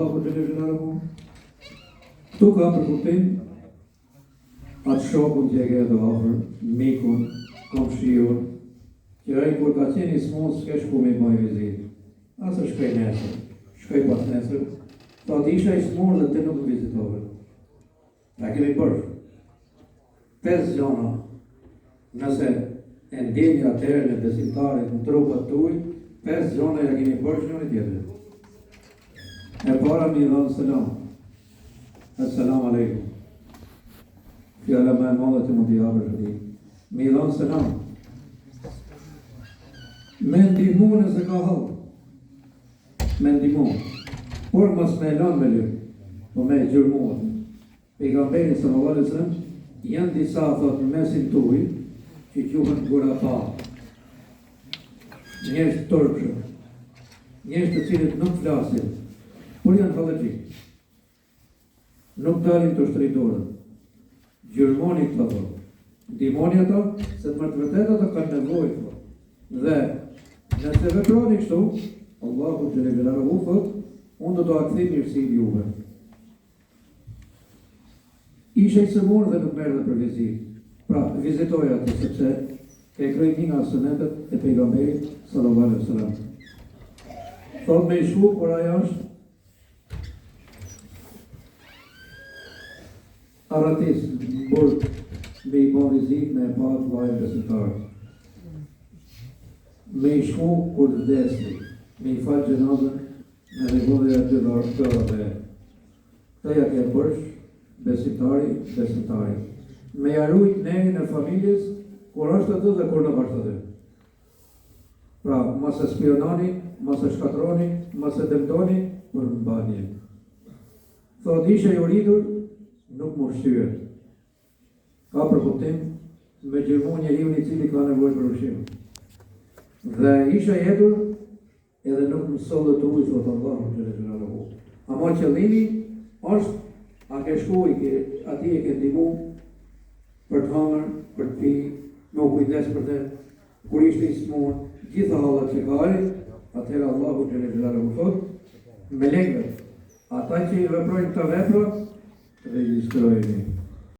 Allahu të lejërahu. Këtu ka për kuptim atë shokun që e ke të afër, mikun, komshiun, që ai kur ka qenë i smut s'ke shku me bëj vizitë. Asa shkoj nesër, shkoj pas nesër, thot isha i smur dhe ti nuk më vizitove. Ja kemi bërë 5 gjona, nëse e ndjenjë atëherë në besimtarit në trupat tuaj, 5 gjona ja kemi bërë njëri tjetër. E para mi dhënë selam. Assalamu alaikum. Fjala më e madhe që mund t'i japësh atij. Mi dhënë selam. Me ndihmu nëse ka hall. Me ndihmu. Por mos me lënë me lyp, po me gjurmuat. Pejgamberi sallallahu alaihi wasallam janë disa thot në mesin tuaj që quhen gurata. Njerëz turpshëm. Njerëz të cilët nuk flasin, por janë fallëxhik. Nuk dalin të shtrej dorën. Gjurmoni këta thot. Ndihmoni ata se të vërtetë ata kanë nevojë thot. Dhe nëse veproni kështu, Allahu xhelaluhu thot, unë do t'ua kthej mirësinë juve. Ishe i sëmur dhe nuk merë dhe për vizitë. Pra, vizitoj atë, sepse ke krejt një nga sunetet e pejgamberit sallallahu alaihi wasallam. Thot me i shku, por aja është aratis, burg, me i bo vizit me e patë vajnë besimtarë. Me i shku kur të desni, me i falë gjenazën, me regullë e të dërë. Këja ke përsh, besimtari. Me jarujt nejën e familjes, kur është atë dhe kur nuk është atë. Pra, mos e spionani, mos e shkatroni, mos e dëmtoni, për mbanje. Thot ishe i uritur, nuk më shtyret. Ka për kuptim, me gjërmu njeriu i cili ka nevojë për ushqim. Dhe isha i hetur, edhe nuk më sollë të ujë, thot Allahu xhelaluhu. Ama qëllimi është, a ke shku, ati e ke ndihmu për të hëngër, për të pi, me u kujdes për të, kur ishte i smur, gjitha hallat që ka ai, atëherë Allahu xhelaluhu thot, melekëve, ata që i veprojnë këta vepra, regjistrojeni.